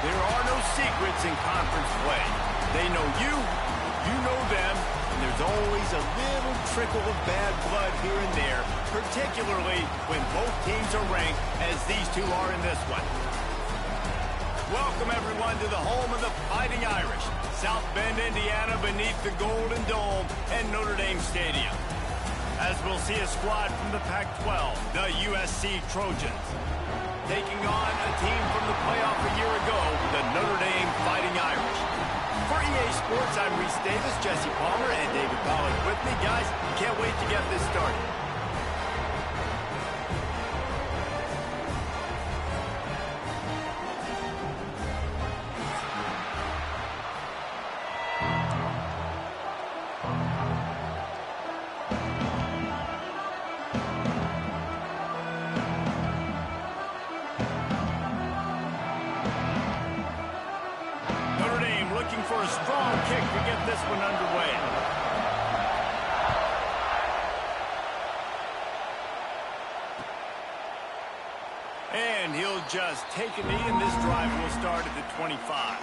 There are no secrets in conference play. They know you, you know them, and there's always a little trickle of bad blood here and there, particularly when both teams are ranked as these two are in this one. Welcome, everyone, to the home of the Fighting Irish, South Bend, Indiana, beneath the Golden Dome and Notre Dame Stadium. As we'll see a squad from the Pac-12, the USC Trojans, taking on a team from the playoff a year ago, the Notre Dame Fighting Irish. For EA Sports, I'm Reese Davis, Jesse Palmer, and David Pollack with me. Guys, can't wait to get this started. Looking for a strong kick to get this one underway. And he'll just take a knee, and this drive will start at the 25.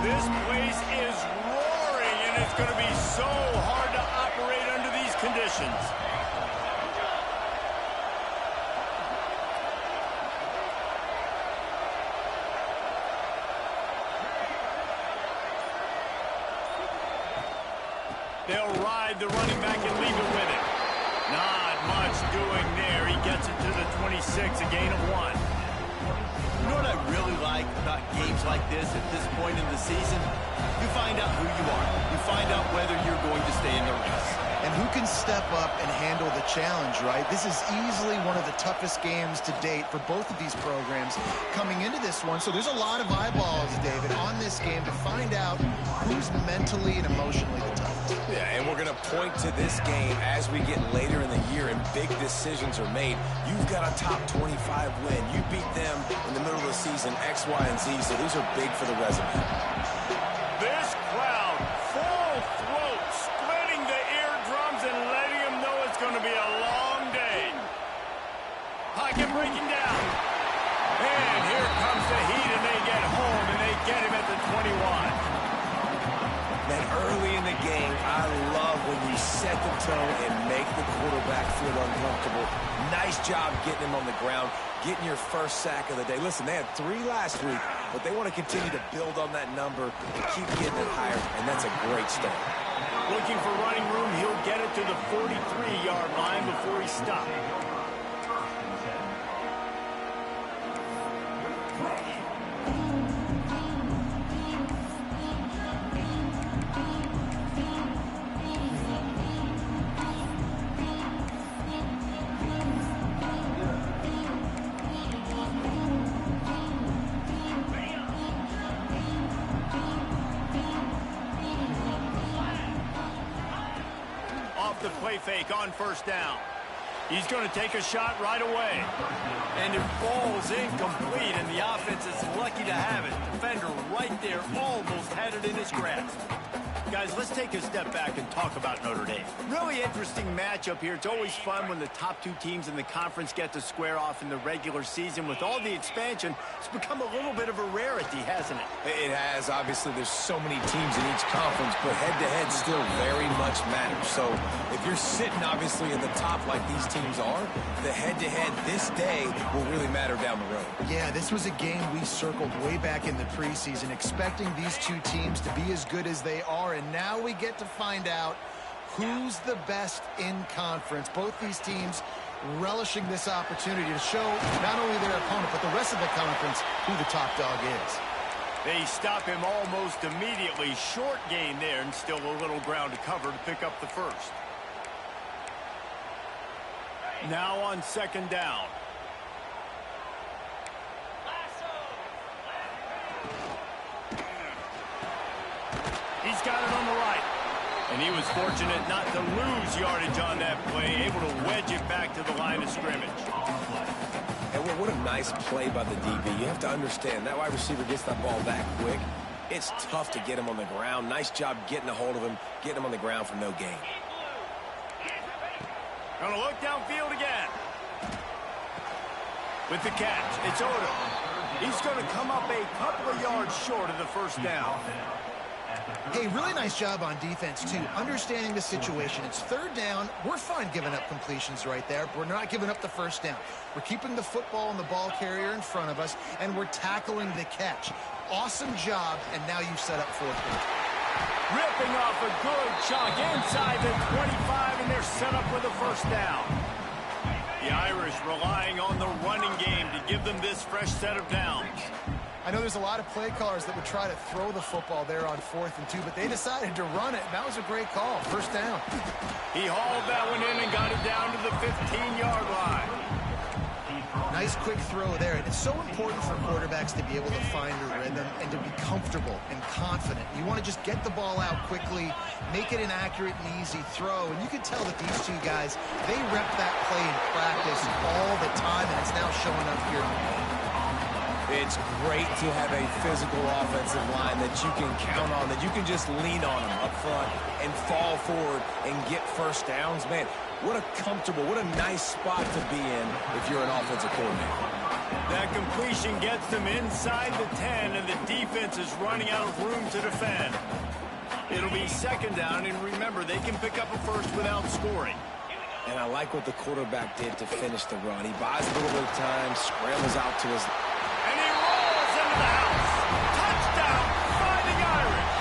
This place is roaring, and it's going to be so hard to operate under these conditions. They'll ride the running back and leave it with him. Not much doing there. He gets it to the 26, a gain of 1. You know what I really like about games like this at this point in the season? You find out who you are. You find out whether you're going to stay in the race. And who can step up and handle the challenge, right? This is easily one of the toughest games to date for both of these programs coming into this one. So there's a lot of eyeballs, David, on this game to find out who's mentally and emotionally the toughest. Yeah, and we're going to point to this game as we get later in the year and big decisions are made. You've got a top 25 win. You beat them in the middle of the season, X, Y, and Z, so these are big for the resume. This crowd, full throat, splitting the eardrums and letting them know it's going to be a long day. Pocket breaking down. And here comes the heat, and they get home, and they get him at the 21. Man, early in the game, I love when you set the tone and make the quarterback feel uncomfortable. Nice job getting him on the ground, getting your first sack of the day. Listen, they had 3 last week, but they want to continue to build on that number and keep getting it higher, and that's a great start. Looking for running room, he'll get it to the 43-yard line before he stops. The play fake on first down. He's going to take a shot right away. And it falls incomplete, and the offense is lucky to have it. Defender right there almost had it in his grasp. Guys, let's take a step back and talk about Notre Dame. Really interesting matchup here. It's always fun when the top 2 teams in the conference get to square off in the regular season. With all the expansion, it's become a little bit of a rarity, hasn't it? It has. Obviously, there's so many teams in each conference, but head-to-head still very much matters. So if you're sitting, obviously, at the top like these teams are, the head-to-head this day will really matter down the road. Yeah, this was a game we circled way back in the preseason, expecting these 2 teams to be as good as they are. And now we get to find out who's the best in conference. Both these teams relishing this opportunity to show not only their opponent, but the rest of the conference who the top dog is. They stop him almost immediately. Short gain there, and still a little ground to cover to pick up the first. Now on second down. He's got it on the right. And he was fortunate not to lose yardage on that play, able to wedge it back to the line of scrimmage. And what a nice play by the DB. You have to understand, that wide receiver gets that ball that quick. It's tough to get him on the ground. Nice job getting a hold of him, getting him on the ground for no gain. Gonna look downfield again. With the catch, it's Odo. He's going to come up a couple of yards short of the first down. Hey, really nice job on defense, too. Understanding the situation. It's third down. We're fine giving up completions right there, but we're not giving up the first down. We're keeping the football and the ball carrier in front of us, and we're tackling the catch. Awesome job, and now you've set up fourth down. Ripping off a good chunk inside the 25, and they're set up with a first down. The Irish relying on the running game to give them this fresh set of downs. I know there's a lot of play callers that would try to throw the football there on 4th and 2, but they decided to run it, and that was a great call. First down. He hauled that one in and got it down to the 15-yard line. Nice quick throw there, and it's so important for quarterbacks to be able to find a rhythm and to be comfortable and confident. You want to just get the ball out quickly, make it an accurate and easy throw, and you can tell that these two guys, they rep that play in practice all the time, and it's now showing up here in the game. It's great to have a physical offensive line that you can count on, that you can just lean on them up front and fall forward and get first downs. Man, what a comfortable, what a nice spot to be in if you're an offensive coordinator. That completion gets them inside the 10, and the defense is running out of room to defend. It'll be second down, and remember, they can pick up a first without scoring. And I like what the quarterback did to finish the run. He buys a little bit of time, scrambles out to his... And he rolls into the house. Touchdown, Fighting Irish.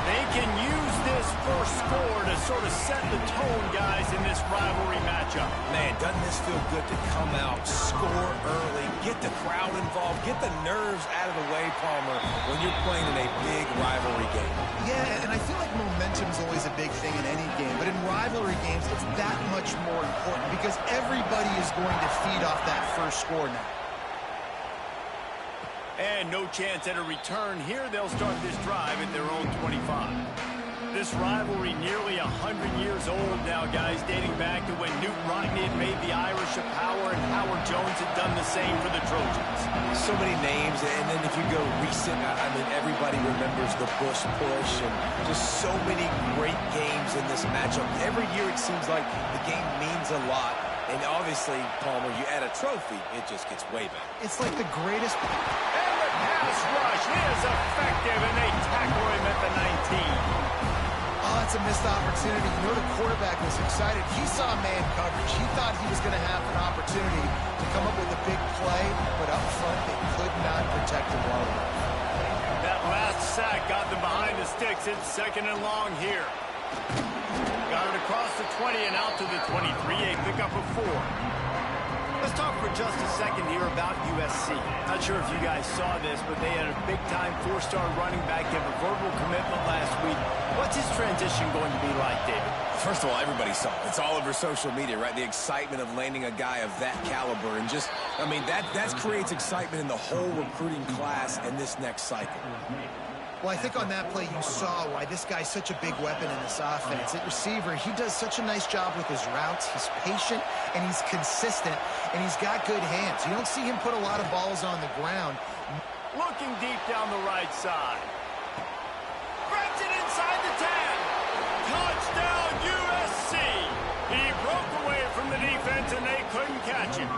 They can use this first score to sort of set the tone, guys, in this rivalry matchup. Man, doesn't this feel good to come out, score early, get the crowd involved, get the nerves out of the way, Palmer, when you're playing in a big rivalry game. Yeah, and I feel like momentum's always a big thing in any game, but in rivalry games, it's that much more important because everybody is going to feed off that first score now. And no chance at a return here. They'll start this drive at their own 25. This rivalry nearly 100 years old now, guys, dating back to when Newt Rockne had made the Irish a power and Howard Jones had done the same for the Trojans. So many names, and then if you go recent, I mean, everybody remembers the Bush push and just so many great games in this matchup. Every year it seems like the game means a lot. And obviously, Palmer, you add a trophy, it just gets way better. It's like the greatest... And the pass rush is effective, and they tackle him at the 19. Oh, it's a missed opportunity. You know the quarterback was excited. He saw man coverage. He thought he was going to have an opportunity to come up with a big play, but up front, they could not protect him well enough. That last sack got them behind the sticks. It's second and long here. Got it across the 20 and out to the 23, a pickup of 4. Let's talk for just a second here about USC. Not sure if you guys saw this, but they had a big-time 4-star running back give a verbal commitment last week. What's his transition going to be like, David? First of all, everybody saw it. It's all over social media, right? The excitement of landing a guy of that caliber. And just, I mean, that creates excitement in the whole recruiting class in this next cycle. Well, I think on that play you saw why this guy's such a big weapon in this offense. At receiver, he does such a nice job with his routes. He's patient, and he's consistent, and he's got good hands. You don't see him put a lot of balls on the ground. Looking deep down the right side. Grabs it inside the 10. Touchdown, USC. He broke away from the defense, and they couldn't catch him.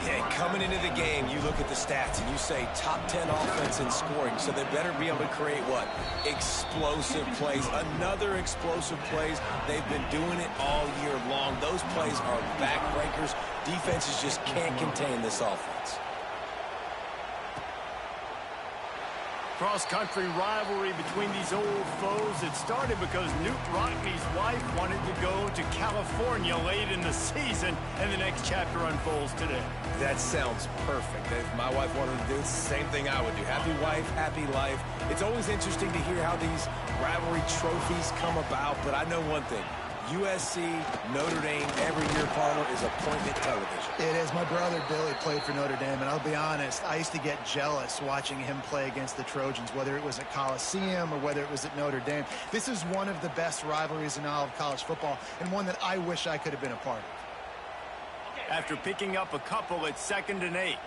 Okay, coming into the game, you look at the stats and you say top 10 offense in scoring, so they better be able to create what? Explosive plays. Another explosive plays. They've been doing it all year long. Those plays are backbreakers. Defenses just can't contain this offense. Cross-country rivalry between these old foes. It started because Newt Rockne's wife wanted to go to California late in the season, and the next chapter unfolds today. That sounds perfect. If my wife wanted to do it, it's the same thing I would do. Happy wife, happy life. It's always interesting to hear how these rivalry trophies come about, but I know one thing. USC, Notre Dame, every year, Palmer, is appointment television. It is. My brother Billy played for Notre Dame, and I'll be honest, I used to get jealous watching him play against the Trojans, whether it was at Coliseum or whether it was at Notre Dame. This is one of the best rivalries in all of college football, and one that I wish I could have been a part of. After picking up a couple, it's 2nd and 8.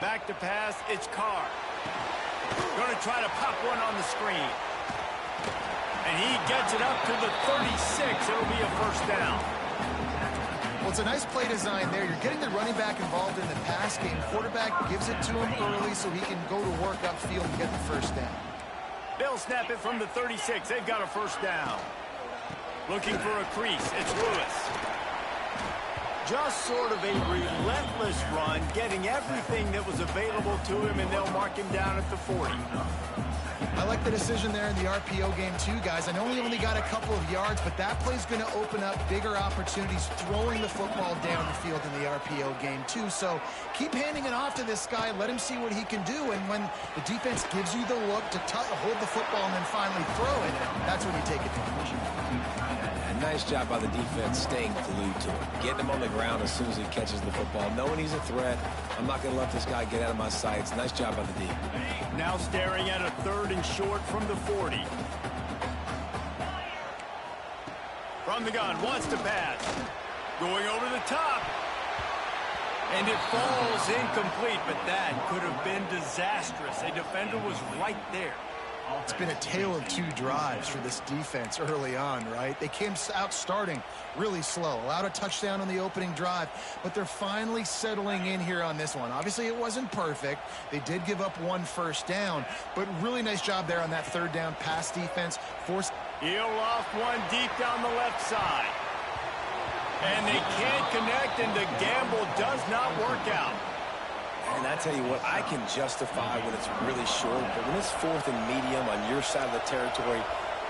Back to pass, it's Carr. Going to try to pop one on the screen. And he gets it up to the 36. It'll be a first down. Well, it's a nice play design there. You're getting the running back involved in the pass game. Quarterback gives it to him early so he can go to work upfield and get the first down. They'll snap it from the 36. They've got a first down. Looking for a crease. It's Lewis. Just sort of a relentless run, getting everything that was available to him, and they'll mark him down at the 40. I like the decision there in the RPO game too, guys. I know he only got a couple of yards, but that play's going to open up bigger opportunities throwing the football down the field in the RPO game too. So keep handing it off to this guy. Let him see what he can do. And when the defense gives you the look to hold the football and then finally throw it, that's when you take advantage. Nice job by the defense staying glued to him, getting him on the ground as soon as he catches the football, knowing he's a threat. I'm not going to let this guy get out of my sights. Nice job by the D. Now staring at a 3rd and short from the 40. From the gun, wants to pass. Going over the top. And it falls incomplete, but that could have been disastrous. A defender was right there. It's been a tale of 2 drives for this defense early on, right? They came out starting really slow, allowed a touchdown on the opening drive, but they're finally settling in here on this one. Obviously, it wasn't perfect. They did give up 1 first down, but really nice job there on that 3rd down pass defense. He'll loft one deep down the left side. And they can't connect, and the gamble does not work out. And I tell you what, I can justify when it's really short, but when it's 4th and medium on your side of the territory,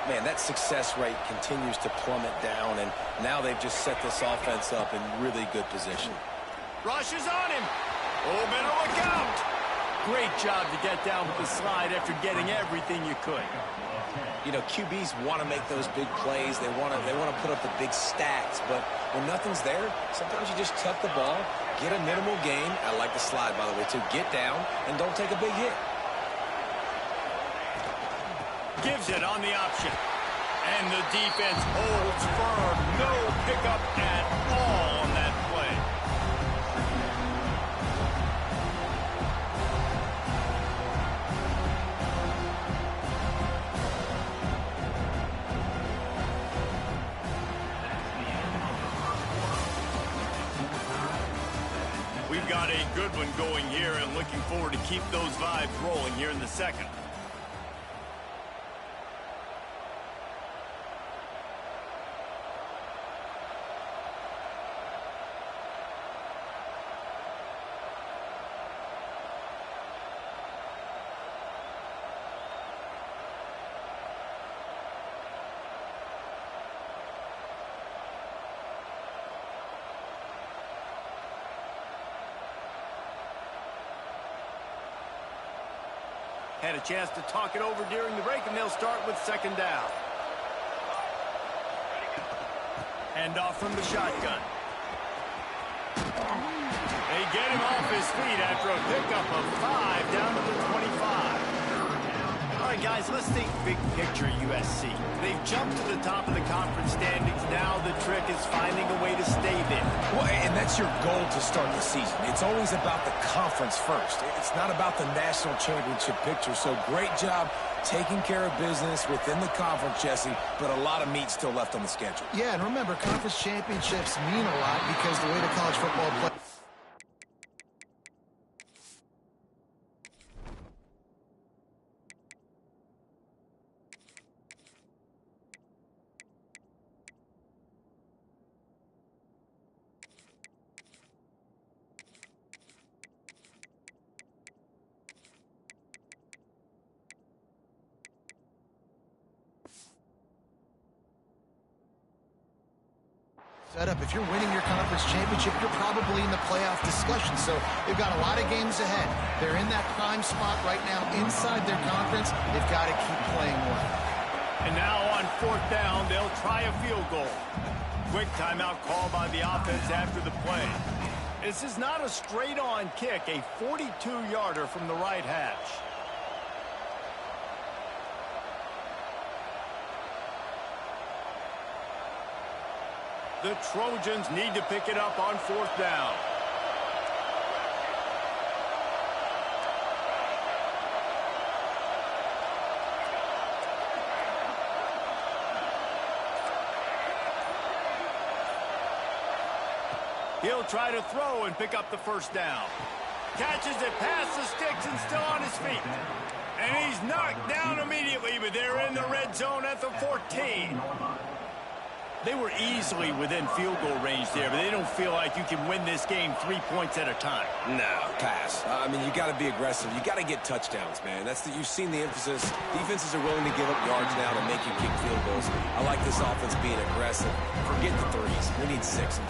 man, that success rate continues to plummet down, and now they've just set this offense up in really good position. Rush is on him. Oh, better look out. Great job to get down with the slide after getting everything you could. You know, QBs want to make those big plays. They want to put up the big stats, but when nothing's there, sometimes you just tuck the ball, get a minimal gain. I like the slide, by the way, too. Get down and don't take a big hit. Gives it on the option. And the defense holds firm. No pickup at all on that play. We've got a good one going here and looking forward to keep those vibes rolling here in the second. Had a chance to talk it over during the break, and they'll start with 2nd down. Hand off from the shotgun. They get him off his feet after a pickup of 5 down to the 25. All right, guys, let's think big picture USC. They've jumped to the top of the conference standings. Now the trick is finding a way to stay there. Well, and that's your goal to start the season. It's always about the conference first. It's not about the national championship picture. So great job taking care of business within the conference, Jesse, but a lot of meat still left on the schedule. Yeah, and remember, conference championships mean a lot because the way the college football plays. Setup. If you're winning your conference championship, you're probably in the playoff discussion. So they've got a lot of games ahead. They're in that prime spot right now inside their conference. They've got to keep playing well. And now on 4th down, they'll try a field goal. Quick timeout call by the offense after the play. This is not a straight-on kick, a 42-yarder from the right hash. The Trojans need to pick it up on 4th down. He'll try to throw and pick up the first down. Catches it past the sticks and still on his feet. And he's knocked down immediately, but they're in the red zone at the 14. They were easily within field goal range there, but they don't feel like you can win this game 3 points at a time. No, pass. I mean, you got to be aggressive. You got to get touchdowns, man. You've seen the emphasis. Defenses are willing to give up yards now to make you kick field goals. I like this offense being aggressive. Forget the threes. We need sixes.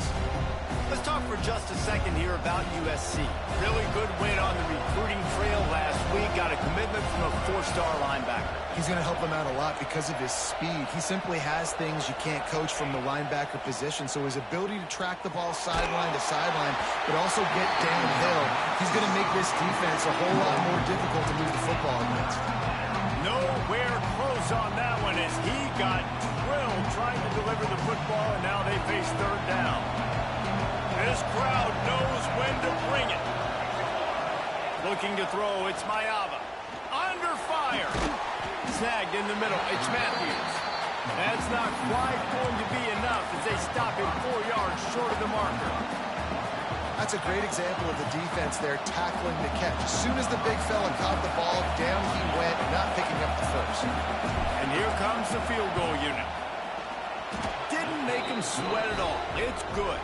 Let's talk for just a second here about USC. Really good win on the recruiting trail last week. Got a commitment from a 4-star linebacker. He's going to help them out a lot because of his speed. He simply has things you can't coach from the linebacker position. So his ability to track the ball sideline to sideline, but also get downhill, he's going to make this defense a whole lot more difficult to move the football against. Nowhere close on that one as he got drilled trying to deliver the football, and now they face third down. This crowd knows when to bring it. Looking to throw, it's Mayava. Under fire. Snagged in the middle, it's Matthews. That's not quite going to be enough as they stop him 4 yards short of the marker. That's a great example of the defense there tackling the catch. As soon as the big fella caught the ball, down he went, not picking up the first. And here comes the field goal unit. Didn't make him sweat at all. It's good.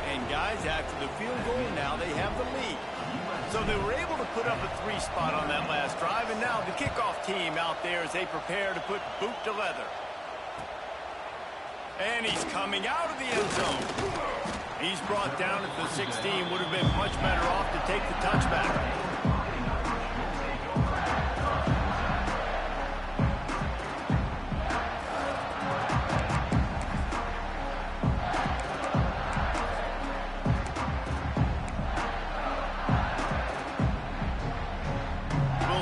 And guys, after the field goal, now they have the lead. So they were able to put up a 3 spot on that last drive, and now the kickoff team out there as they prepare to put boot to leather. And he's coming out of the end zone. He's brought down at the 16. Would have been much better off to take the touchback.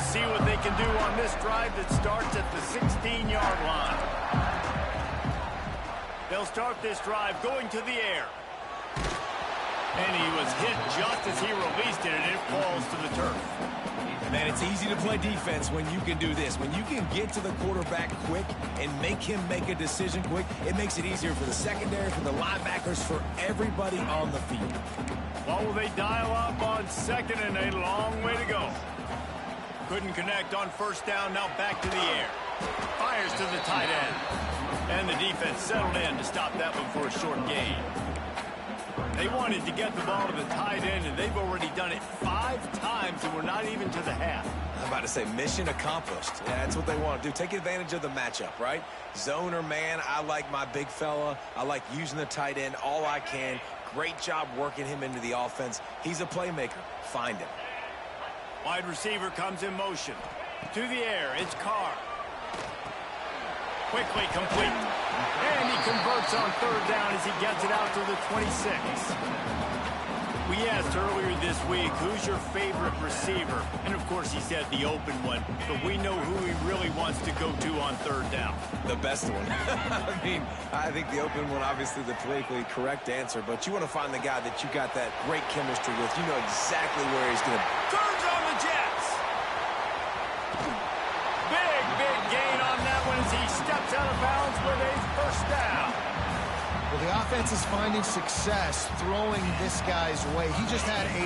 See what they can do on this drive that starts at the 16-yard line. They'll start this drive going to the air. And he was hit just as he released it, and it falls to the turf. Man, it's easy to play defense when you can do this. When you can get to the quarterback quick and make him make a decision quick, it makes it easier for the secondary, for the linebackers, for everybody on the field. What will they dial up on second and a long way to go? Couldn't connect on first down, now back to the air. Fires to the tight end. And the defense settled in to stop that one for a short gain. They wanted to get the ball to the tight end, and they've already done it 5 times, and we're not even to the half. I'm about to say mission accomplished. Yeah, that's what they want to do. Take advantage of the matchup, right? Zone or man, I like my big fella. I like using the tight end all I can. Great job working him into the offense. He's a playmaker. Find him. Wide receiver comes in motion. To the air, it's Carr. Quickly complete. And he converts on third down as he gets it out to the 26. We asked earlier this week, who's your favorite receiver? And of course he said the open one, but we know who he really wants to go to on third down. The best one. I think the open one, obviously the politically correct answer, but you want to find the guy that you got that great chemistry with. You know exactly where he's going to... Turns on the Jets. Big gain on that one as he steps out of bounds with a first down. Well, the offense is finding success throwing this guy's way. He just had a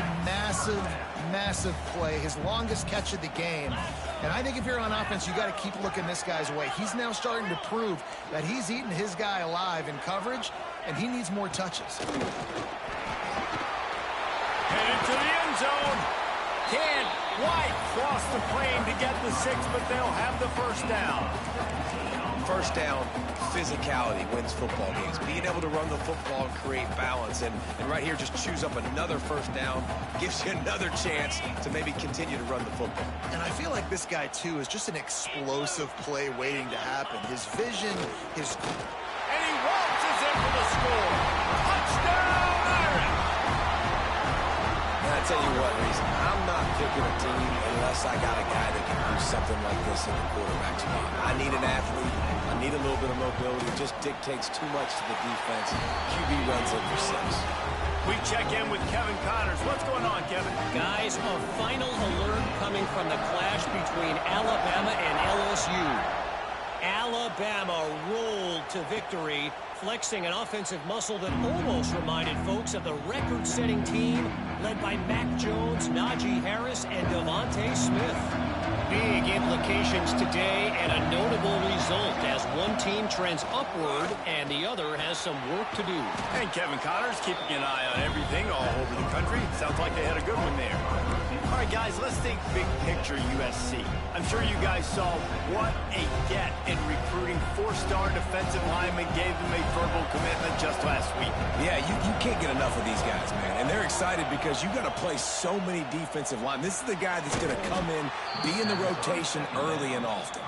massive play, his longest catch of the game. And I think if you're on offense, you got to keep looking this guy's way. He's now starting to prove that he's eating his guy alive in coverage, and he needs more touches. Headed to the end zone. Can't quite cross the plane to get the 6, but they'll have the first down. First down, physicality wins football games. Being able to run the football and create balance. And right here, just choose up another first down. Gives you another chance to maybe continue to run the football. And I feel like this guy, too, is just an explosive play waiting to happen. His vision, his... And he waltzes in for the score. Touchdown, Iron! And I tell you what, Reese, I'm not picking a team unless I got a guy that can do something like this in the quarterback's game. I need an athlete. I need a little bit of mobility. It just dictates too much to the defense. QB runs in for 6. We check in with Kevin Connors. What's going on, Kevin? Guys, a final alert coming from the clash between Alabama and LSU. Alabama rolled to victory, flexing an offensive muscle that almost reminded folks of the record-setting team led by Mac Jones, Najee Harris, and Devontae Smith. Big implications today and a notable result as one team trends upward and the other has some work to do. And Kevin Connor's keeping an eye on everything all over the country. Sounds like they had a good one there. All right, guys, let's think big picture USC. I'm sure you guys saw what a get in recruiting. Four-star defensive lineman gave them a verbal commitment just last week. Yeah, you can't get enough of these guys, man. And they're excited because you got to play so many defensive line. This is the guy that's going to come in, be in the rotation early and often.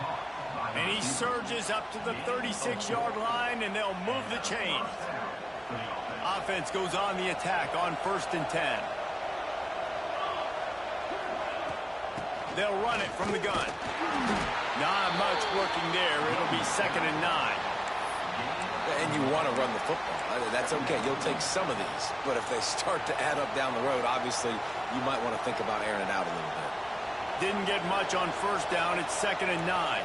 And he surges up to the 36-yard line, and they'll move the chain. Offense goes on the attack on 1st and 10. They'll run it from the gun. Not much working there. It'll be 2nd and 9. And you want to run the football. That's okay. You'll take some of these. But if they start to add up down the road, obviously, you might want to think about airing it out a little bit. Didn't get much on 1st down. It's 2nd and 9.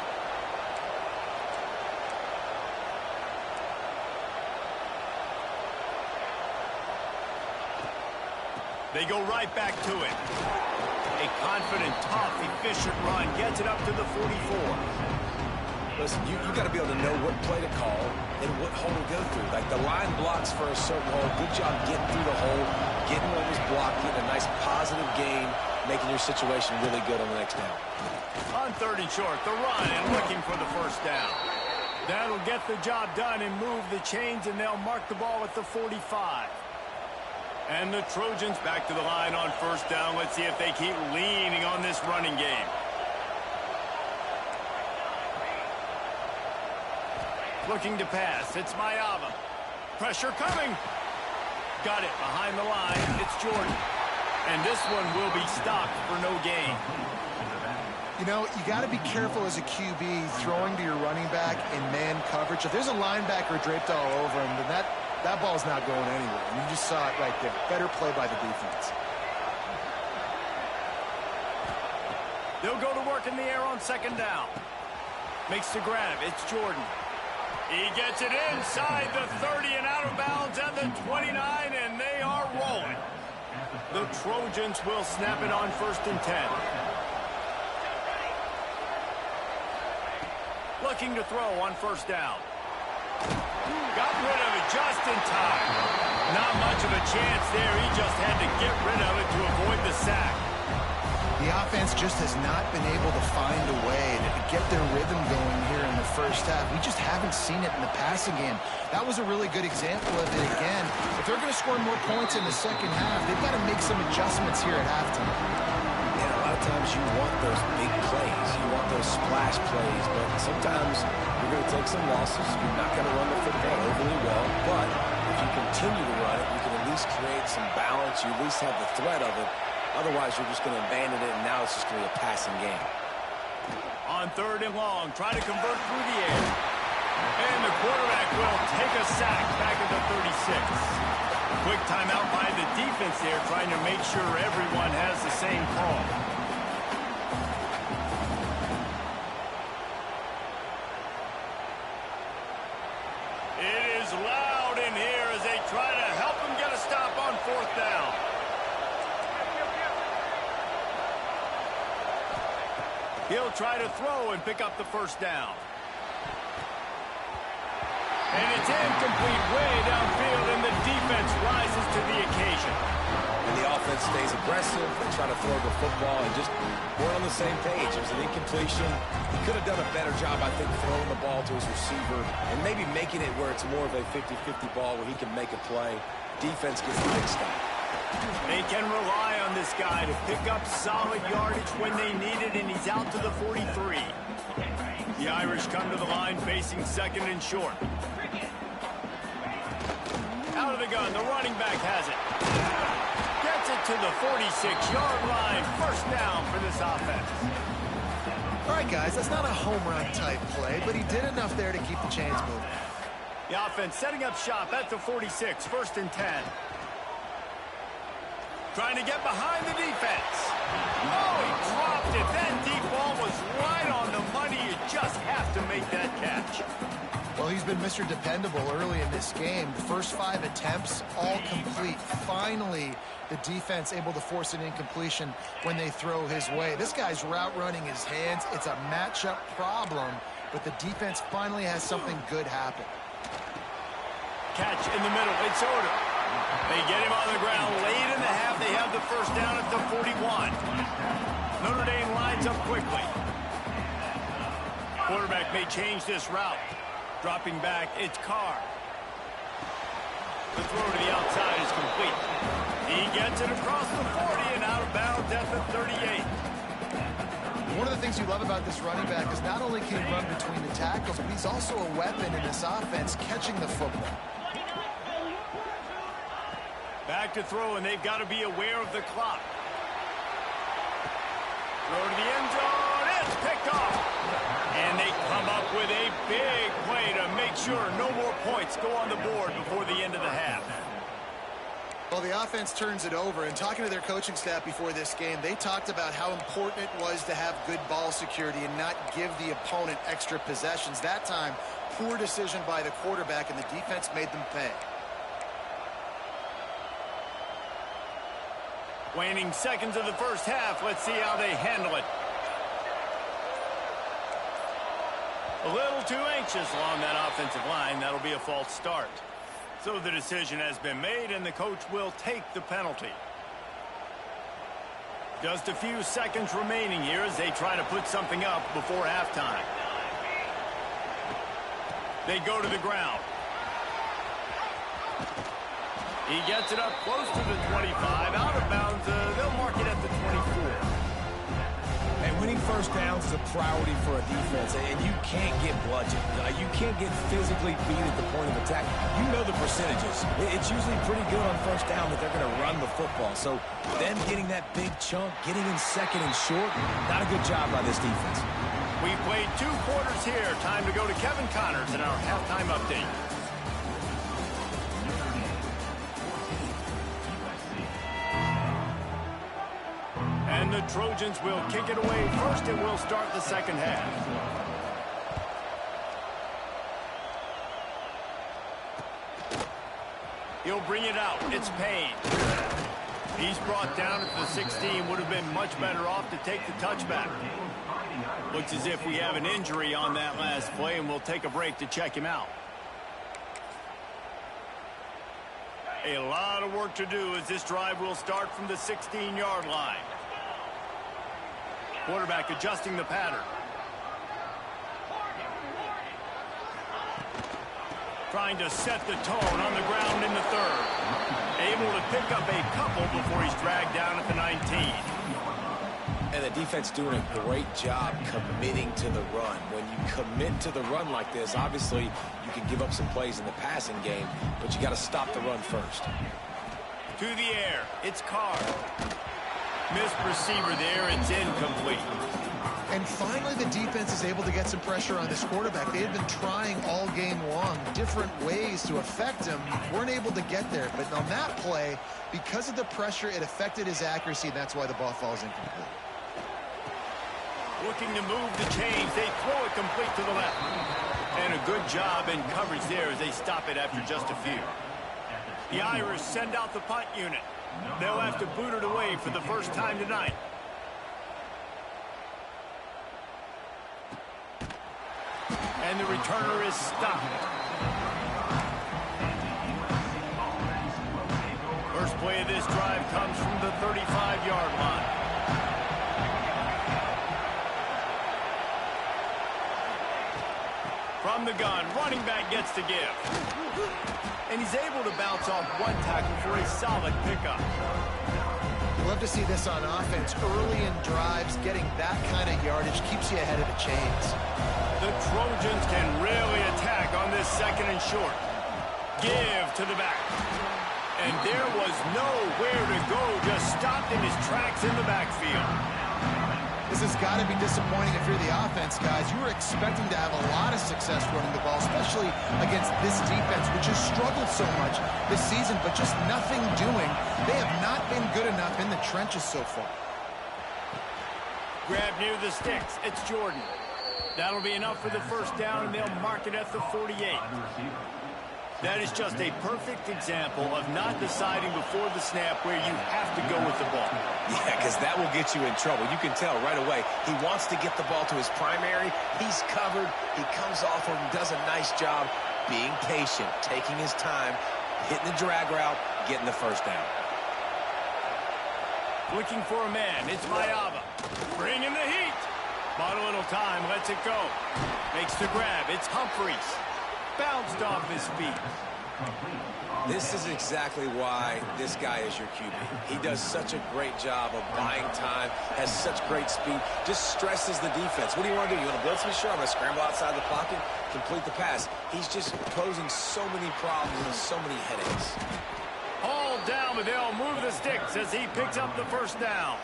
They go right back to it. A confident, tough, efficient run gets it up to the 44. Listen, you got to be able to know what play to call and what hole to go through. Like the line blocks for a certain hole. Good job getting through the hole, getting what was blocked, getting a nice positive gain, making your situation really good on the next down. On 3rd and short, the run and looking for the 1st down. That'll get the job done and move the chains, and they'll mark the ball at the 45. And the Trojans back to the line on 1st down. Let's see if they keep leaning on this running game. Looking to pass. It's Mayava. Pressure coming. Got it behind the line. It's Jordan. And this one will be stopped for no gain. You know, you got to be careful as a QB throwing to your running back in man coverage. If there's a linebacker draped all over him, then that ball's not going anywhere. And you just saw it right there. Better play by the defense. They'll go to work in the air on 2nd down. Makes the grab. It's Jordan. He gets it inside the 30 and out of bounds at the 29, and they are rolling. The Trojans will snap it on 1st and 10. Looking to throw on 1st down. Got rid of it just in time. Not much of a chance there. He just had to get rid of it to avoid the sack. The offense just has not been able to find a way to get their rhythm going here in the 1st half. We just haven't seen it in the passing game. That was a really good example of it again. If they're going to score more points in the 2nd half, they've got to make some adjustments here at halftime. And a lot of times you want those big plays. You want those splash plays. But sometimes you're going to take some losses. You're not going to run the football overly well. But if you continue to run it, you can at least create some balance. You at least have the threat of it. Otherwise, you're just going to abandon it, and now it's just going to be a passing game. On 3rd and long, try to convert through the air. And the quarterback will take a sack back at the 36. Quick timeout by the defense there, trying to make sure everyone has the same call. It is loud in here as they try to help him get a stop on 4th down. He'll try to throw and pick up the 1st down. And it's incomplete way downfield, and the defense rises to the occasion. And the offense stays aggressive. They try to throw the football and just we're on the same page. It was an incompletion. He could have done a better job, I think, throwing the ball to his receiver and maybe making it where it's more of a 50-50 ball where he can make a play. Defense gets the big stop. They can rely on this guy to pick up solid yardage when they need it, and he's out to the 43. The Irish come to the line facing 2nd and short. Out of the gun, the running back has it. Gets it to the 46-yard line. 1st down for this offense. All right, guys, that's not a home run type play, but he did enough there to keep the chains moving. The offense setting up shop at the 46, 1st and 10. Trying to get behind the defense. Oh, he dropped it. That deep ball was right on the money. You just have to make that catch. Well, Well, he's been Mr. Dependable early in this game. The first 5 attempts, all complete. Finally, the defense able to force an incompletion when they throw his way. This guy's route running his hands. It's a matchup problem, but the defense finally has something good happen. Catch in the middle. It's Notre. They get him on the ground late in the half. They have the first down at the 41. Notre Dame lines up quickly. Quarterback may change this route. Dropping back, it's Carr. The throw to the outside is complete. He gets it across the 40 and out of bounds at the 38. One of the things you love about this running back is not only can he run between the tackles, but he's also a weapon in this offense catching the football. Back to throw, and they've got to be aware of the clock. Throw to the end zone. It's picked off. And they come up with a big play to make sure no more points go on the board before the end of the half. Well, the offense turns it over, and talking to their coaching staff before this game, they talked about how important it was to have good ball security and not give the opponent extra possessions. That time, poor decision by the quarterback, and the defense made them pay. Waning seconds of the first half. Let's see how they handle it. A little too anxious along that offensive line. That'll be a false start. So the decision has been made, and the coach will take the penalty. Just a few seconds remaining here as they try to put something up before halftime. They go to the ground. He gets it up close to the 25. Out of bounds, they'll mark it at the 24. And winning first downs is a priority for a defense, and you can't get bludgeoned. You can't get physically beat at the point of attack. You know the percentages. It's usually pretty good on first down that they're going to run the football. So them getting that big chunk, getting in second and short, not a good job by this defense. We played 2 quarters here. Time to go to Kevin Connors in our halftime update. And the Trojans will kick it away first, and we'll start the second half. He'll bring it out. It's Payne. He's brought down at the 16. Would have been much better off to take the touchback. Looks as if we have an injury on that last play, and we'll take a break to check him out. A lot of work to do as this drive will start from the 16-yard line. Quarterback adjusting the pattern. Trying to set the tone on the ground in the third. Able to pick up a couple before he's dragged down at the 19. And the defense doing a great job committing to the run. When you commit to the run like this, obviously you can give up some plays in the passing game, but you got to stop the run first. To the air, it's Carr. Missed receiver there, it's incomplete. And finally, the defense is able to get some pressure on this quarterback. They had been trying all game long, different ways to affect him. Weren't able to get there, but on that play, because of the pressure, it affected his accuracy, and that's why the ball falls incomplete. Looking to move the chains, they throw it complete to the left. And a good job in coverage there as they stop it after just a few. The Irish send out the punt unit. They'll have to boot it away for the first time tonight. And the returner is stopped. First play of this drive comes from the 35-yard line. From the gun, running back gets to give. And he's able to bounce off one tackle for a solid pickup. Love to see this on offense. Early in drives, getting that kind of yardage keeps you ahead of the chains. The Trojans can really attack on this second and short. Give to the back. And there was nowhere to go, just stopped in his tracks in the backfield. This has got to be disappointing if you're the offense, guys. You were expecting to have a lot of success running the ball, especially against this defense, which has struggled so much this season, but just nothing doing. They have not been good enough in the trenches so far. Grab near the sticks. It's Jordan. That'll be enough for the first down, and they'll mark it at the 48. That is just a perfect example of not deciding before the snap where you have to go with the ball. Yeah, because that will get you in trouble. You can tell right away he wants to get the ball to his primary. He's covered. He comes off of him, does a nice job being patient, taking his time, hitting the drag route, getting the first down. Looking for a man. It's Mayava. Bringing the heat. Bought a little time. Lets it go. Makes the grab. It's Humphries. Bounced off his feet. This is exactly why this guy is your QB. He does such a great job of buying time, has such great speed, just stresses the defense. What do you want to do? You want to blitz me? Sure, I'm going to scramble outside the pocket, complete the pass. He's just posing so many problems and so many headaches. Hauled down, but they'll move the sticks as he picks up the first down.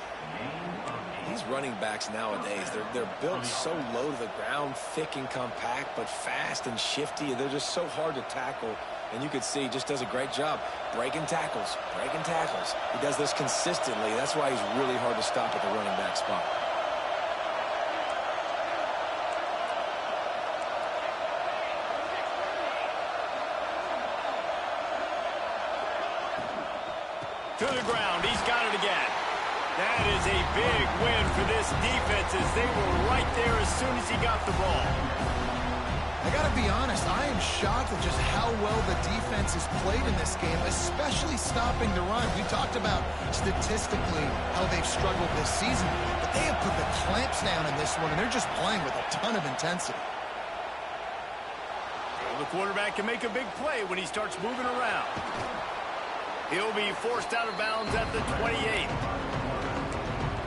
These running backs nowadays, they're built so low to the ground, thick and compact, but fast and shifty. They're just so hard to tackle. And you can see he just does a great job breaking tackles, breaking tackles. He does this consistently. That's why he's really hard to stop at the running back spot. To the ground. He's got it again. That is a big win for this defense as they were right there as soon as he got the ball. I got to be honest, I am shocked at just how well the defense has played in this game, especially stopping the run. We talked about statistically how they've struggled this season, but they have put the clamps down in this one, and they're just playing with a ton of intensity. Well, the quarterback can make a big play when he starts moving around. He'll be forced out of bounds at the 28.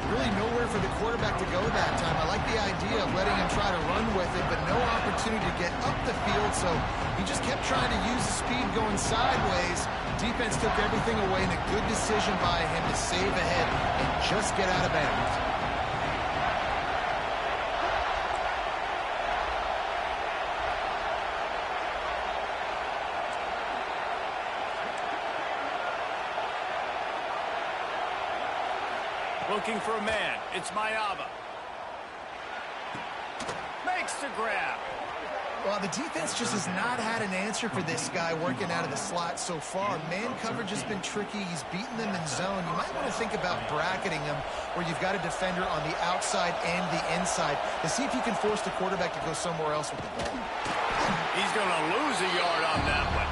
Really nowhere for the quarterback to go that time. I like the idea of letting him try to run with it, but no opportunity to get up the field, so he just kept trying to use the speed going sideways. Defense took everything away, and a good decision by him to save ahead and just get out of bounds. Looking for a man. It's Mayava. Makes the grab. Well, the defense just has not had an answer for this guy working out of the slot so far. Man coverage has been tricky. He's beaten them in zone. You might want to think about bracketing him where you've got a defender on the outside and the inside to see if you can force the quarterback to go somewhere else with the ball. He's going to lose a yard on that one.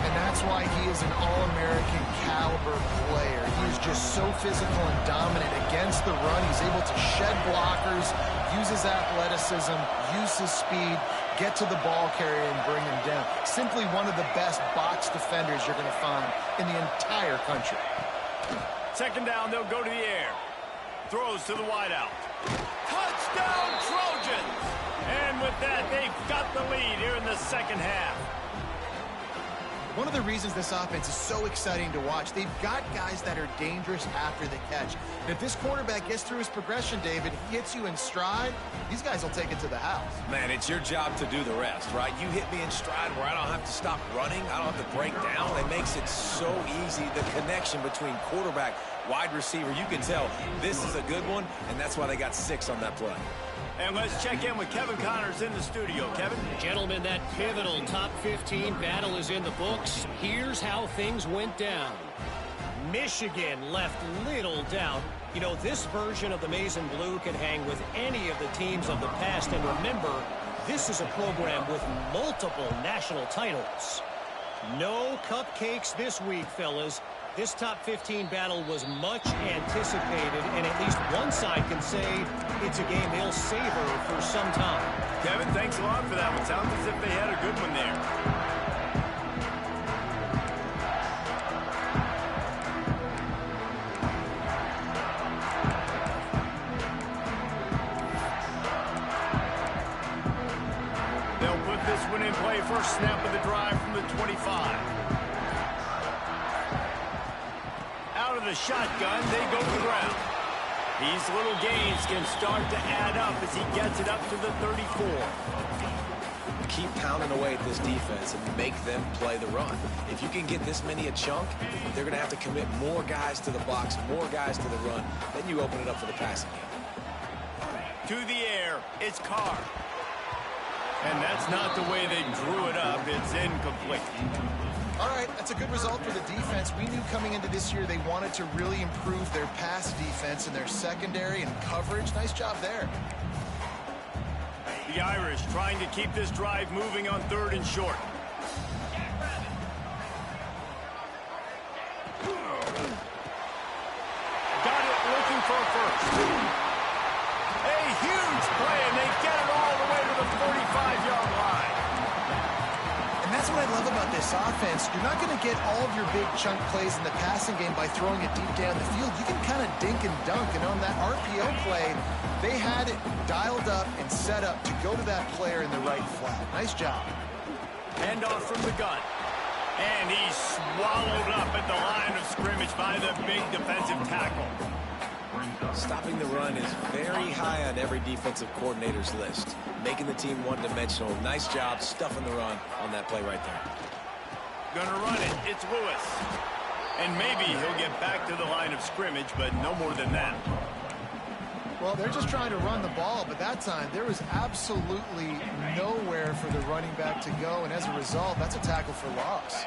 And that's why he is an All-American caliber player. He is just so physical and dominant against the run. He's able to shed blockers, use his athleticism, use his speed, get to the ball carrier and bring him down. Simply one of the best box defenders you're going to find in the entire country. Second down, they'll go to the air. Throws to the wideout. Touchdown, Trojans! And with that, they've got the lead here in the second half. One of the reasons this offense is so exciting to watch, they've got guys that are dangerous after the catch. And if this quarterback gets through his progression, David, he hits you in stride, these guys will take it to the house. Man, it's your job to do the rest, right? You hit me in stride where I don't have to stop running. I don't have to break down. It makes it so easy. The connection between quarterback, wide receiver, you can tell this is a good one, and that's why they got 6 on that play. And let's check in with Kevin Connors in the studio. Kevin? Gentlemen, that pivotal top 15 battle is in the books. Here's how things went down. Michigan left little doubt. You know, this version of the Maize and Blue can hang with any of the teams of the past. And remember, this is a program with multiple national titles. No cupcakes this week, fellas. This top 15 battle was much anticipated, and at least one side can say it's a game they'll savor for some time. Kevin, thanks a lot for that one. Sounds as if they had a good one there. They'll put this one in play. First snap of the drive from the 25. Out of the shotgun, they go to the ground. These little gains can start to add up as he gets it up to the 34. Keep pounding away at this defense and make them play the run. If you can get this many a chunk, they're going to have to commit more guys to the box, more guys to the run. Then you open it up for the passing game. To the air, it's Carr. And that's not the way they drew it up. It's incomplete. All right, that's a good result for the defense. We knew coming into this year they wanted to really improve their pass defense and their secondary and coverage. Nice job there. The Irish trying to keep this drive moving on 3rd and short. Got it looking for a first. A huge play, and they get it all the way to the 45-yard line. And that's what I love about this offense. You're not going to get all of your big chunk plays in the passing game by throwing it deep down the field. You can kind of dink and dunk. And on that RPO play, they had it dialed up and set up to go to that player in the right flat. Nice job. Handoff from the gun. And he's swallowed up at the line of scrimmage by the big defensive tackle. Stopping the run is very high on every defensive coordinator's list. Making the team one-dimensional. Nice job stuffing the run on that play right there. Gonna run it. It's Lewis. And maybe he'll get back to the line of scrimmage, but no more than that. Well, they're just trying to run the ball, but that time there was absolutely nowhere for the running back to go, and as a result, that's a tackle for loss.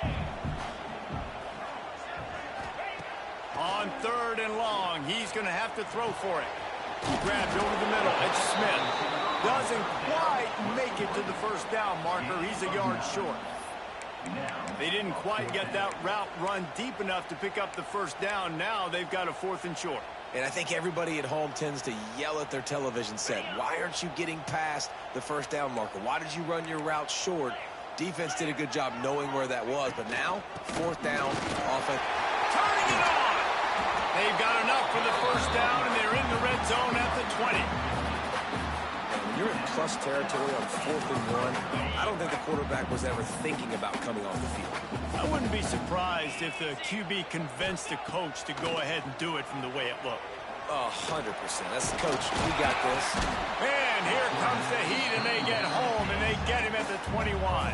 On 3rd and long, he's going to have to throw for it. He grabbed over the middle. It's Smith. Doesn't quite make it to the first down marker. He's a yard short. They didn't quite get that route run deep enough to pick up the first down. Now they've got a 4th and short. And I think everybody at home tends to yell at their television set. Why aren't you getting past the first down marker? Why did you run your route short? Defense did a good job knowing where that was. But now, 4th down, offense. Turning it on! They've got enough for the first down, and they're in the red zone at the 20. When you're in plus territory on 4th and 1, I don't think the quarterback was ever thinking about coming off the field. I wouldn't be surprised if the QB convinced the coach to go ahead and do it from the way it looked. 100%. That's the coach. We got this. And here comes the heat, and they get home, and they get him at the 21.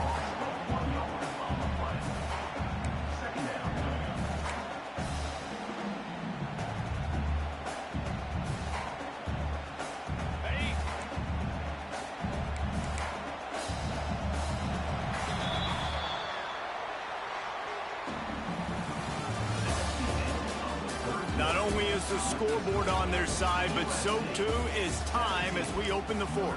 Not only is the scoreboard on their side, but so too is time as we open the 4th.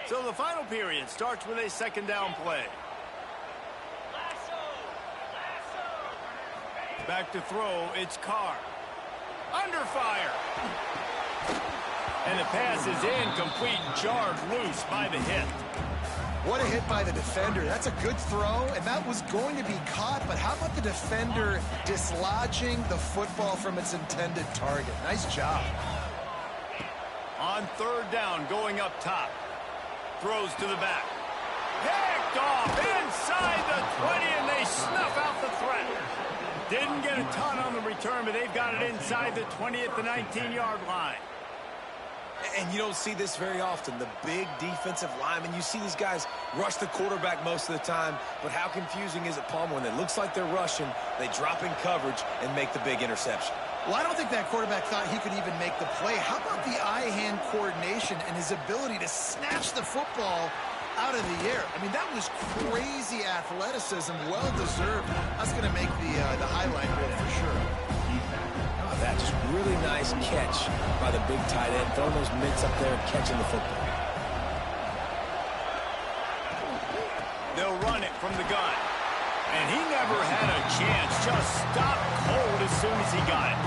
So the final period starts with a 2nd down play. Back to throw, it's Carr. Under fire. And the pass is incomplete, jarred loose by the hit. What a hit by the defender. That's a good throw, and that was going to be caught, but how about the defender dislodging the football from its intended target? Nice job. On 3rd down, going up top. Throws to the back. Picked off inside the 20, and they snuff out the threat. Didn't get a ton on the return, but they've got it inside the 20 at the 19-yard line. And you don't see this very often. The big defensive linemen, you see these guys rush the quarterback most of the time, but how confusing is it, Palmer, when it looks like they're rushing, they drop in coverage and make the big interception? Well, I don't think that quarterback thought he could even make the play. How about the eye-hand coordination and his ability to snatch the football out of the air? I mean, that was crazy athleticism, well-deserved. That's going to make the highlight reel for sure. That just really nice catch by the big tight end, throwing those mitts up there and catching the football. They'll run it from the gun. And he never had a chance, just stopped cold as soon as he got it.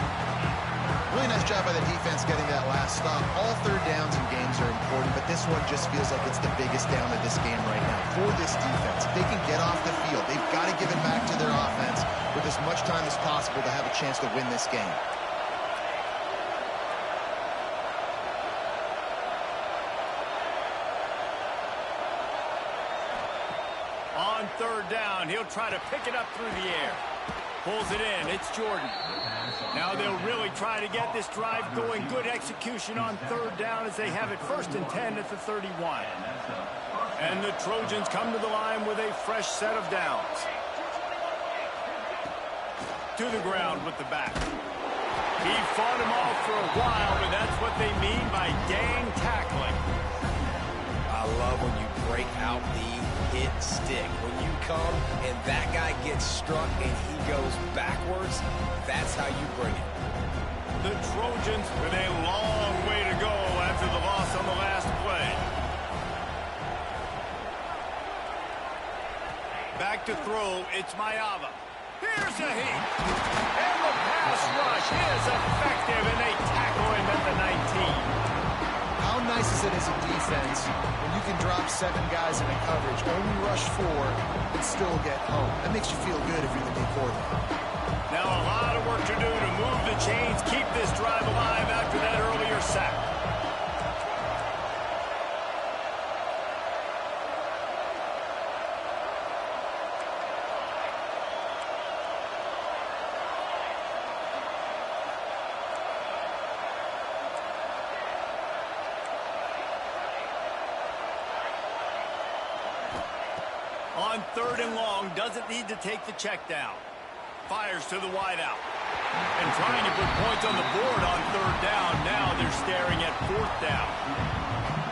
Really nice job by the defense getting that last stop. All 3rd downs in games are important, but this one just feels like it's the biggest down of this game right now. For this defense, if they can get off the field, they've got to give it back to their offense with as much time as possible to have a chance to win this game. On 3rd down, he'll try to pick it up through the air. Pulls it in. It's Jordan. Now they'll really try to get this drive going. Good execution on 3rd down as they have it 1st and 10 at the 31. And the Trojans come to the line with a fresh set of downs. To the ground with the back. He fought him off for a while, but that's what they mean by dang tackling. I love when you break out the hit stick. When you come and that guy gets struck and he goes backwards, that's how you bring it. The Trojans with a long way to go after the loss on the last play. Back to throw, it's Mayava. Here's a heat. And the pass rush is effective, and they tackle him at the 19. How nice is it as a defense when you can drop 7 guys in a coverage, only rush 4, and still get home? That makes you feel good if you're the D coordinator. Now a lot of work to do to move the chains, keep this drive alive after that earlier sack. On 3rd and long, doesn't need to take the check down. Fires to the wideout. And trying to put points on the board on 3rd down. Now they're staring at 4th down.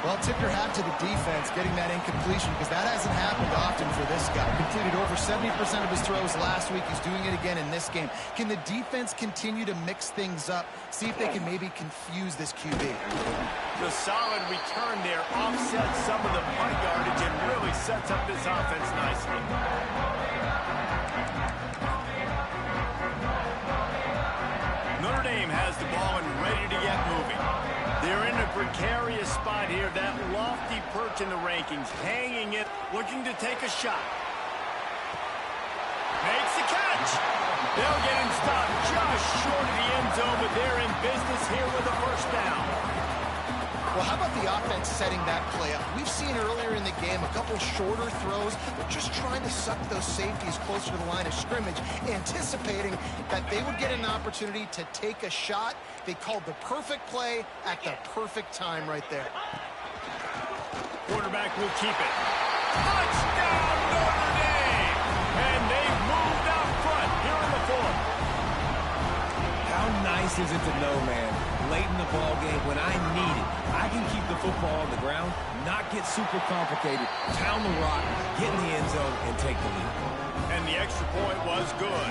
Well, tip your hat to the defense getting that incompletion, because that hasn't happened often for this guy. Completed over 70% of his throws last week. He's doing it again in this game. Can the defense continue to mix things up? See if they can maybe confuse this QB. The solid return there offsets some of the punt yardage and really sets up this offense nicely. Notre Dame has the ball and ready to get moving. They're in a precarious spot here, that lofty perch in the rankings, hanging it, looking to take a shot. Makes the catch. They'll get him stopped just short of the end zone, but they're in business here with a 1st down. Well, how about the offense setting that play up? We've seen earlier in the game a couple shorter throws. They're just trying to suck those safeties closer to the line of scrimmage, anticipating that they would get an opportunity to take a shot. They called the perfect play at the perfect time right there. Quarterback will keep it. Touchdown, Notre Dame! And they've moved out front here in the 4th. How nice is it to know, man, late in the ball game when I need it, I can keep the football on the ground, not get super complicated, pound the rock, get in the end zone, and take the lead. And the extra point was good.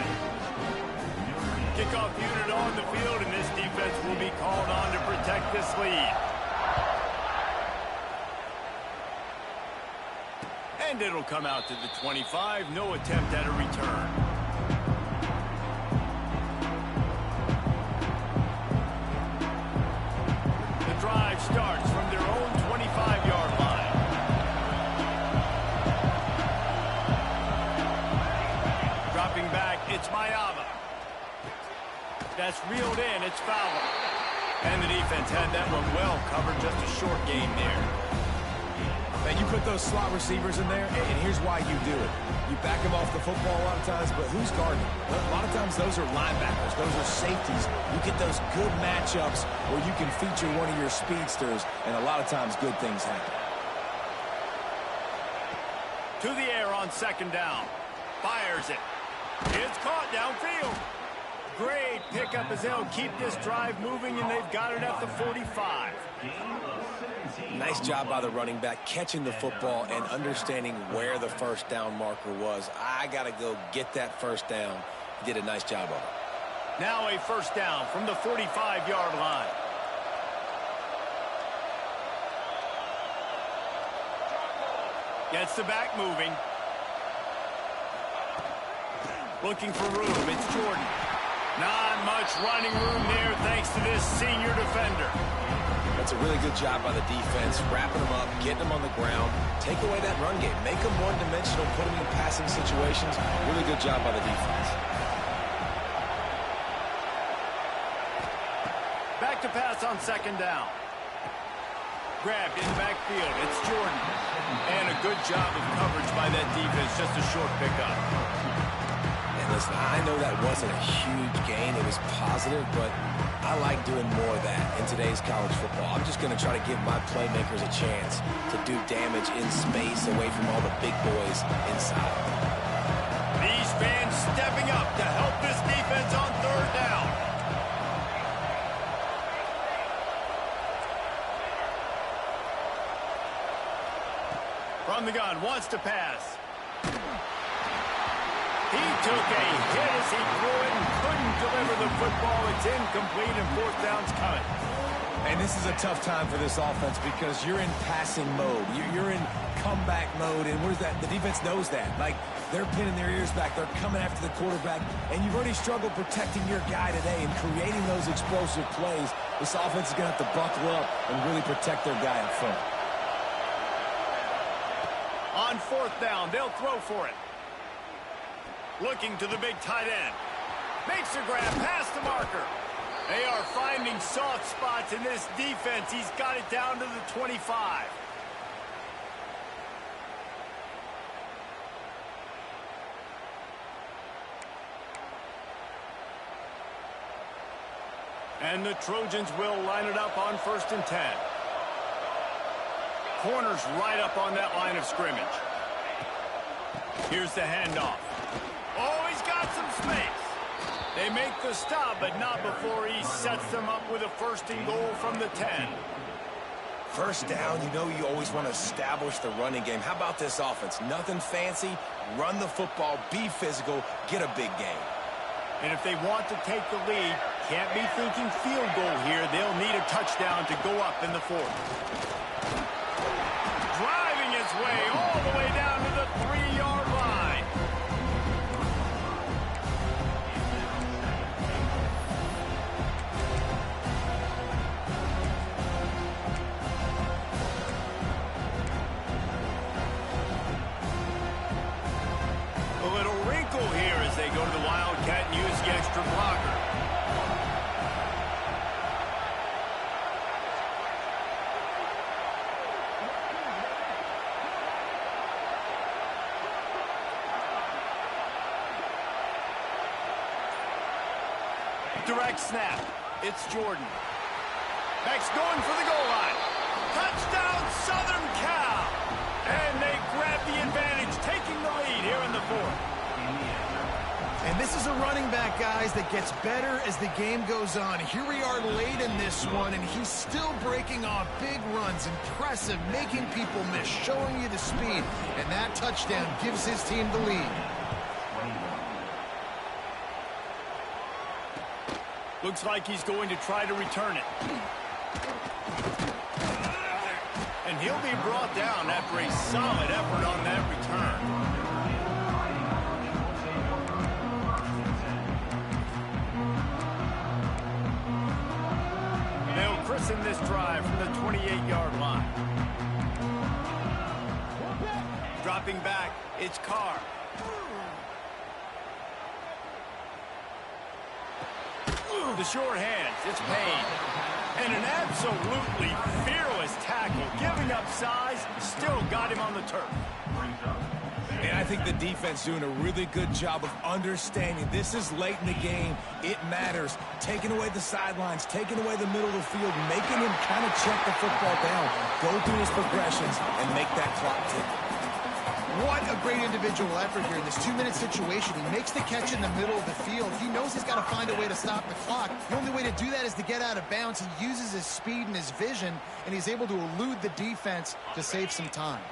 Kickoff unit on the field, and this defense will be called on to protect this lead. And it'll come out to the 25. No attempt at a return. The drive starts from their own 25-yard line. Dropping back, it's Mayava. That's reeled in, it's Fowler. And the defense had that one well covered, just a short gain there. Man, you put those slot receivers in there, and here's why you do it. You back them off the football a lot of times, but who's guarding? Well, a lot of times those are linebackers. Those are safeties. You get those good matchups where you can feature one of your speedsters, and a lot of times good things happen. To the air on 2nd down. Fires it. It's caught downfield. Great pickup as they'll keep this drive moving, and they've got it at the 45. Nice job by the running back catching the football and understanding where the 1st down marker was. I got to go get that 1st down. He did a nice job of it. Now a 1st down from the 45-yard line. Gets the back moving. Looking for room. It's Jordan. Not much running room there thanks to this senior defender. That's a really good job by the defense, wrapping them up, getting them on the ground, take away that run game, make them one-dimensional, put them in passing situations. Really good job by the defense. Back to pass on 2nd down. Grabbed in the backfield. It's Jordan. And a good job of coverage by that defense. Just a short pickup. Listen, I know that wasn't a huge gain. It was positive, but I like doing more of that in today's college football. I'm just going to try to give my playmakers a chance to do damage in space away from all the big boys inside. These fans stepping up to help this defense on 3rd down. From the gun, wants to pass. He took a hit as he threw it and couldn't deliver the football. It's incomplete and fourth down's coming. And this is a tough time for this offense because you're in passing mode. You're in comeback mode, and where's that? The defense knows that. Like, they're pinning their ears back. They're coming after the quarterback, and you've already struggled protecting your guy today and creating those explosive plays. This offense is going to have to buckle up and really protect their guy up front. On fourth down, they'll throw for it. Looking to the big tight end. Makes a grab past the marker. They are finding soft spots in this defense. He's got it down to the 25. And the Trojans will line it up on 1st and 10. Corners right up on that line of scrimmage. Here's the handoff. Oh, he's got some space. They make the stop, but not before he sets them up with a 1st and goal from the 10. First down, you know you always want to establish the running game. How about this offense? Nothing fancy. Run the football, be physical, get a big game. And if they want to take the lead, can't be thinking field goal here. They'll need a touchdown to go up in the 4th. Driving his way all the way down to the 3-yard line. A little wrinkle here as they go to the Wildcat and use the extra blocker. Direct snap. It's Jordan. Max going for the goal line. Touchdown, Southern Cal. And they grab the advantage, taking the lead here in the 4th. And this is a running back, guys, that gets better as the game goes on. Here we are late in this one, and he's still breaking off big runs. Impressive, making people miss, showing you the speed. And that touchdown gives his team the lead. Looks like he's going to try to return it. And he'll be brought down after a solid effort on that return. They'll christen this drive from the 28-yard line. Dropping back, it's Carr. The short hands, it's Payne. And an absolutely fearless tackle, giving up size, still got him on the turf. And I think the defense doing a really good job of understanding this is late in the game. It matters. Taking away the sidelines, taking away the middle of the field, making him kind of check the football down, go through his progressions, and make that clock tick. What a great individual effort here in this 2-minute situation. He makes the catch in the middle of the field. He knows he's got to find a way to stop the clock. The only way to do that is to get out of bounds. He uses his speed and his vision, and he's able to elude the defense to save some time.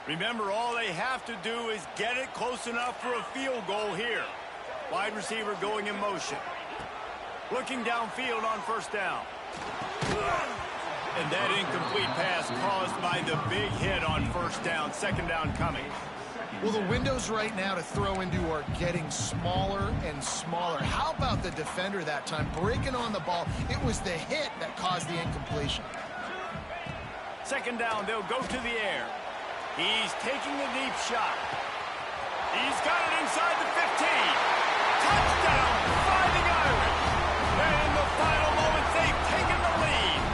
Remember, all they have to do is get it close enough for a field goal here. Wide receiver going in motion. Looking downfield on 1st down. And that incomplete pass caused by the big hit on 1st down. 2nd down coming. Well, the windows right now to throw into are getting smaller and smaller. How about the defender that time breaking on the ball? It was the hit that caused the incompletion. 2nd down, they'll go to the air. He's taking a deep shot. He's got it inside the 15. Touchdown, Fighting Irish. And in the final moments, they've taken the lead.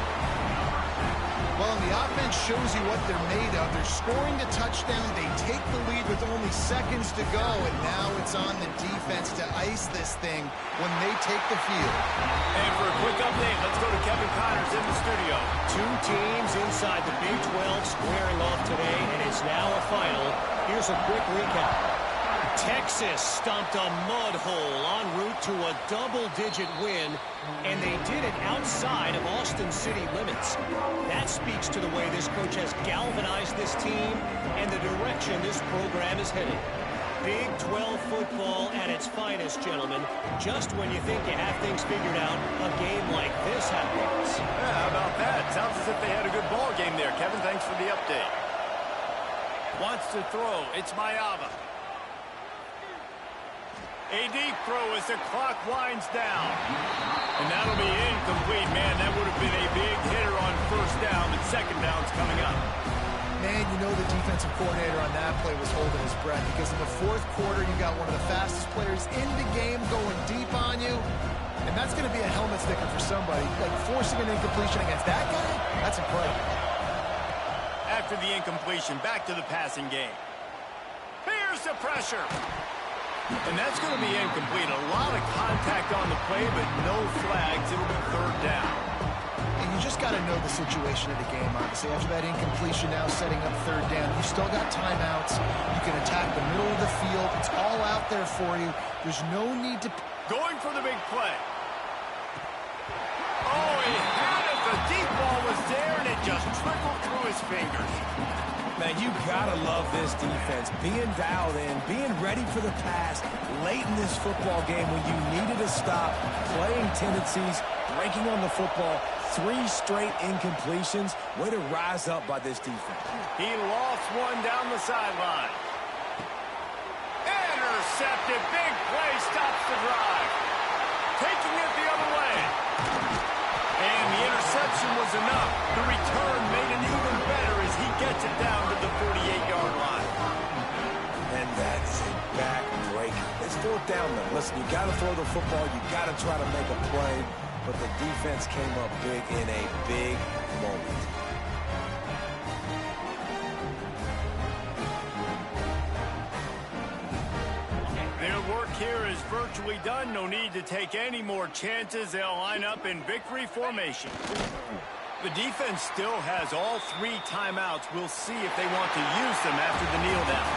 Well, and the offense shows you what they're made of. They're scoring the touchdown. They take the lead with only seconds to go, and now it's on the defense to ice this thing when they take the field. And for a quick update, let's go to Kevin Connors in the studio. 2 teams inside the Big 12 squaring off today, and it's now a final. Here's a quick recap. Texas stomped a mud hole en route to a double-digit win, and they did it outside of Austin City limits. That speaks to the way this coach has galvanized this team and the direction this program is headed. Big 12 football at its finest, gentlemen. Just when you think you have things figured out, a game like this happens. Yeah, how about that? Sounds as if they had a good ball game there. Kevin, thanks for the update. Wants to throw. It's Mayava. A deep throw as the clock winds down. And that'll be incomplete. Man, that would have been a big hitter on first down, but second down's coming up. Man, you know the defensive coordinator on that play was holding his breath because in the fourth quarter, you got one of the fastest players in the game going deep on you. And that's going to be a helmet sticker for somebody. Like forcing an incompletion against that guy, that's incredible. After the incompletion, back to the passing game. Here's the pressure. And that's going to be incomplete. A lot of contact on the play, but no flags. It'll be third down. And you just got to know the situation of the game, obviously. After that incompletion, now setting up third down. You still got timeouts. You can attack the middle of the field. It's all out there for you. There's no need to... Going for the big play. Oh, he had it. The deep ball was there, and it just trickled through his fingers. Man, you gotta love this defense. Being dialed in, being ready for the pass late in this football game when you needed a stop, playing tendencies, breaking on the football, 3 straight incompletions. Way to rise up by this defense. He lost one down the sideline. Intercepted. Big play stops the drive. Taking it the other way. And the interception was enough. The return made it even better as he gets it down to the 48-yard line. And that's a back-breaker. It's fourth down, though. Listen, you got to throw the football. You got to try to make a play. But the defense came up big in a big moment. Their work here is virtually done. No need to take any more chances. They'll line up in victory formation. The defense still has all 3 timeouts. We'll see if they want to use them after the kneel down.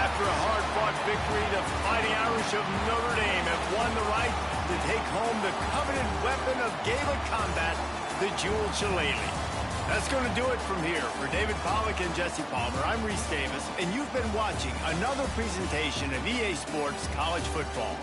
After a hard-fought victory, the Fighting Irish of Notre Dame have won the right to take home the coveted weapon of Gaelic combat, the jeweled shillelagh. That's going to do it from here. For David Pollack and Jesse Palmer, I'm Reese Davis, and you've been watching another presentation of EA Sports College Football.